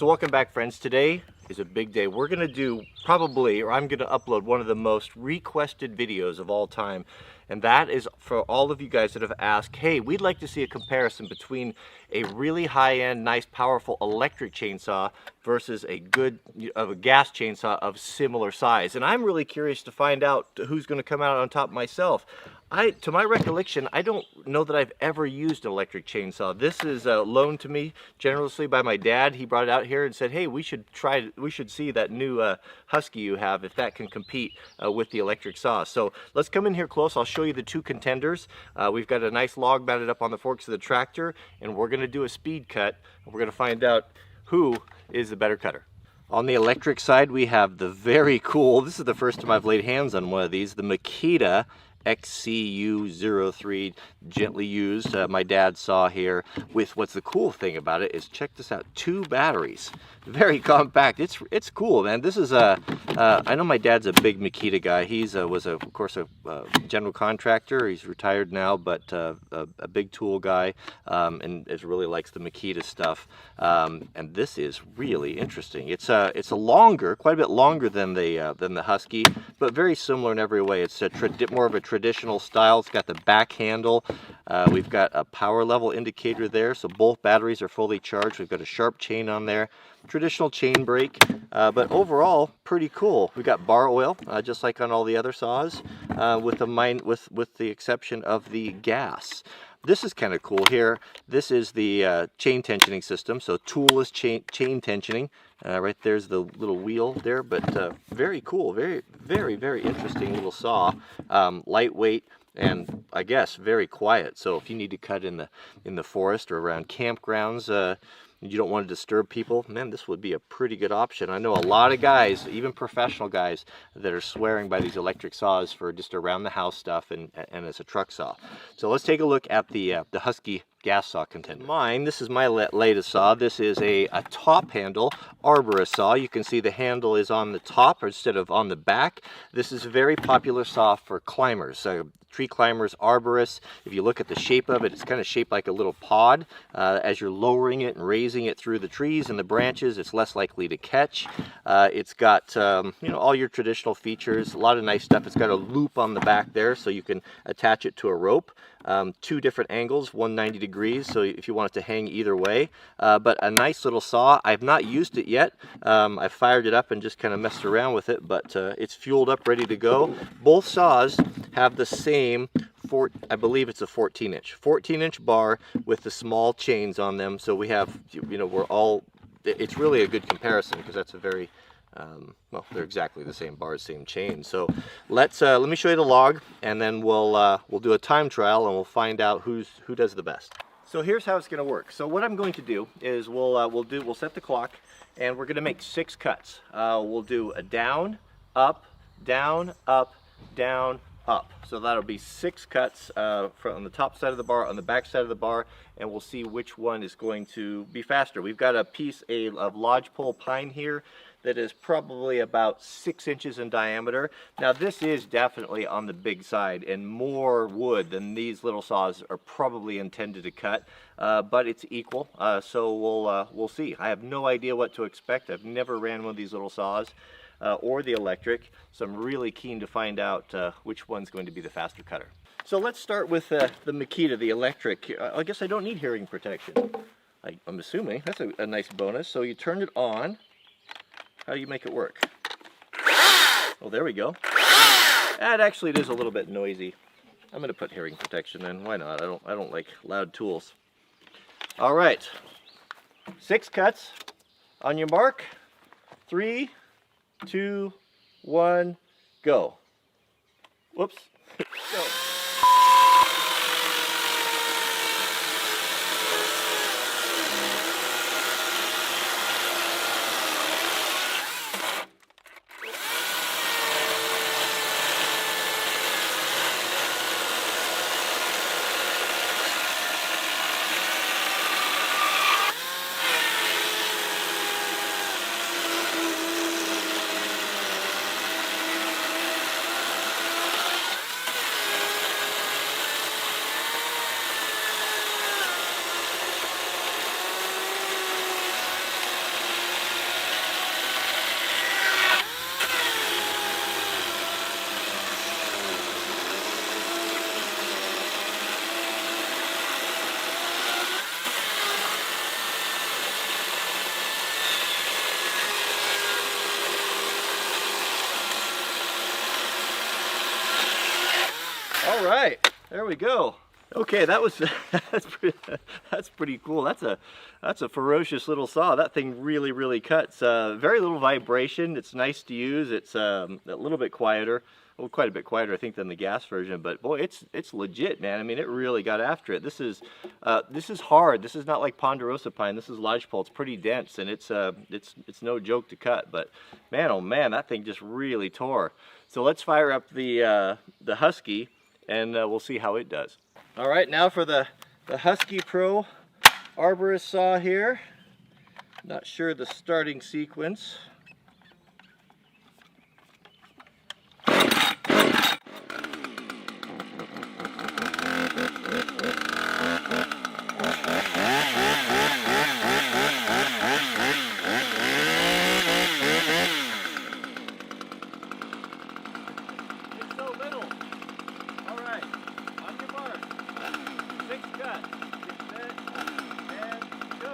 So welcome back, friends. Today is a big day. We're gonna do probably, or I'm gonna upload one of the most requested videos of all time. And that is for all of you guys that have asked, hey, we'd like to see a comparison between a really high-end, nice, powerful electric chainsaw versus a gas chainsaw of similar size. And I'm really curious to find out who's gonna come out on top myself. To my recollection, I don't know that I've ever used an electric chainsaw. This is loaned to me generously by my dad. He brought it out here and said, hey, we should see that new Husky you have, if that can compete with the electric saw. So let's come in here close. I'll show you the two contenders. We've got a nice log mounted up on the forks of the tractor, and we're gonna do a speed cut. We're gonna find out who is the better cutter. On the electric side, we have the very cool, this is the first time I've laid hands on one of these, the Makita XCU03, gently used, my dad saw here. With what's the cool thing about it is, check this out, 2 batteries, very compact. It's cool, man. This is I know my dad's a big Makita guy. He's was of course a general contractor. He's retired now, but a big tool guy, and really likes the Makita stuff. And this is really interesting. It's a longer, quite a bit longer than the Husky, but very similar in every way. It's more of a traditional style. It's got the back handle. We've got a power level indicator there, so both batteries are fully charged. We've got a sharp chain on there, traditional chain brake, but overall pretty cool. We've got bar oil, just like on all the other saws, with the exception of the gas. This is kind of cool here. This is the chain tensioning system, so toolless chain tensioning. Right there's the little wheel there, but very cool, very interesting little saw. Lightweight and I guess very quiet. So if you need to cut in the forest or around campgrounds, you don't want to disturb people, man, this would be a pretty good option. I know a lot of guys, even professional guys, that are swearing by these electric saws for just around the house stuff and as a truck saw. So let's take a look at the Husky gas saw contender. This is my latest saw. This is a top handle arborist saw. You can see the handle is on the top instead of on the back. This is a very popular saw for climbers. Tree climbers, arborists. If you look at the shape of it, it's kind of shaped like a little pod. As you're lowering it and raising it through the trees and the branches, it's less likely to catch. It's got all your traditional features, a lot of nice stuff. It's got a loop on the back there, so you can attach it to a rope. 2 different angles, 190 degrees, so if you want it to hang either way. But a nice little saw. I've not used it yet. I've fired it up and just kind of messed around with it, but it's fueled up, ready to go. Both saws have the same, I believe it's a 14-inch bar with the small chains on them. So we have, it's really a good comparison, because that's a very, well, they're exactly the same bars, same chain. So let me show you the log, and then we'll do a time trial, and we'll find out who does the best. So here's how it's going to work. So what I'm going to do is we'll set the clock, and we're going to make 6 cuts. We'll do a down, up, down, up, down, up. So that'll be 6 cuts from the top side of the bar, on the back side of the bar, and we'll see which one is going to be faster. We've got a piece of lodgepole pine here that is probably about 6 inches in diameter. Now this is definitely on the big side and more wood than these little saws are probably intended to cut, but it's equal, so we'll see. I have no idea what to expect. I've never ran one of these little saws or the electric, so I'm really keen to find out which one's going to be the faster cutter. So let's start with the Makita, the electric. I guess I don't need hearing protection. I'm assuming that's a nice bonus. So you turn it on. How do you make it work? Oh, there we go. And actually, it is a little bit noisy. I'm going to put hearing protection in. Why not? I don't like loud tools. All right, 6 cuts. On your mark. 3, 2, 1, go. Whoops. Go. right, there we go. Okay, that was that's pretty cool. That's a ferocious little saw. That thing really cuts. Very little vibration. It's nice to use. It's a little bit quieter. Well, quite a bit quieter, I think, than the gas version. But boy, it's legit, man. I mean, it really got after it. This is hard. This is not like ponderosa pine. This is lodgepole. It's pretty dense, and it's no joke to cut. But man, oh man, that thing just really tore. So let's fire up the Husky, and we'll see how it does. All right, now for the Husky Pro arborist saw here. Not sure the starting sequence. It's so little. All right, on your mark. 6 cuts. Get set and go.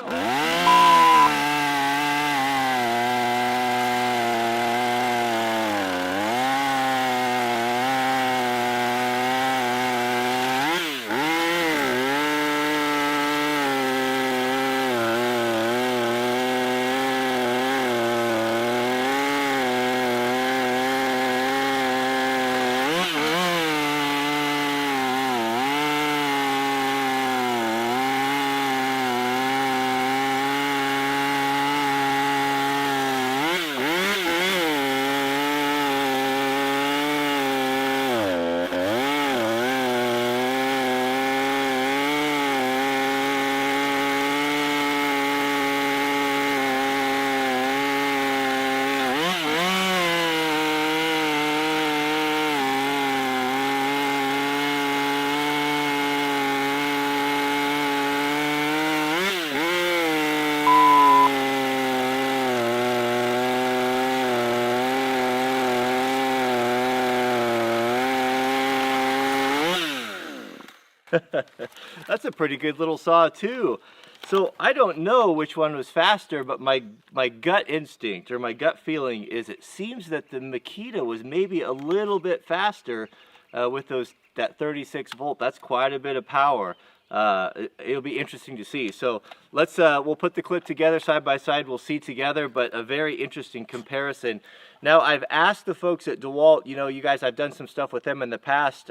That's a pretty good little saw too. So I don't know which one was faster, but my gut instinct or my gut feeling is it seems that the Makita was maybe a little bit faster with that 36 volt. That's quite a bit of power. It'll be interesting to see. So let's we'll put the clip together side by side. We'll see together, but a very interesting comparison. Now, I've asked the folks at DeWalt, you know, you guys, I've done some stuff with them in the past,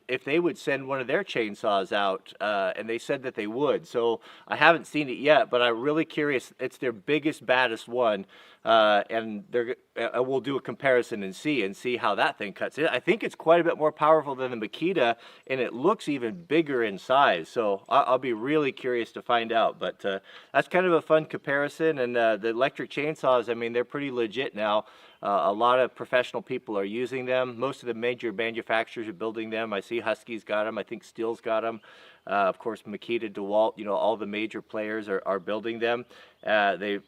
if they would send one of their chainsaws out, and they said that they would. So I haven't seen it yet, but I'm really curious. It's their biggest, baddest one, and we'll do a comparison and see how that thing cuts. I think it's quite a bit more powerful than the Makita, and it looks even bigger in size. So I'll be really curious to find out. But that's kind of a fun comparison, and the electric chainsaws, I mean, they're pretty legit now. A lot of professional people are using them. Most of the major manufacturers are building them. I see Husky's got them. I think Stihl's got them. Of course, Makita, DeWalt, you know, all the major players are building them. They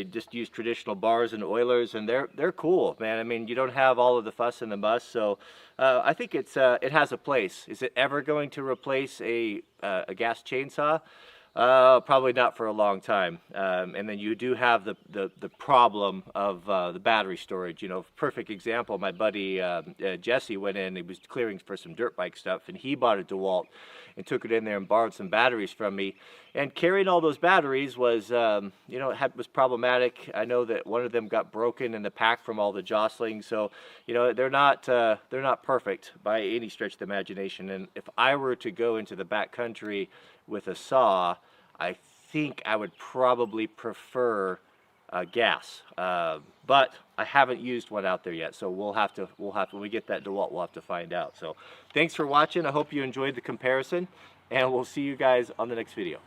just use traditional bars and oilers, and they're cool, man. I mean, you don't have all of the fuss and the muss, so I think it has a place. Is it ever going to replace a gas chainsaw? Probably not for a long time. And then you do have the problem of the battery storage. You know, perfect example, my buddy Jesse went in, he was clearing for some dirt bike stuff, and he bought a DeWalt and took it in there and borrowed some batteries from me. And carrying all those batteries was, you know, was problematic. I know that one of them got broken in the pack from all the jostling. So, you know, they're not perfect by any stretch of the imagination. And if I were to go into the back country with a saw, I think I would probably prefer gas, but I haven't used one out there yet, so we'll have to when we get that DeWalt, we'll have to find out. So thanks for watching. I hope you enjoyed the comparison, and we'll see you guys on the next video.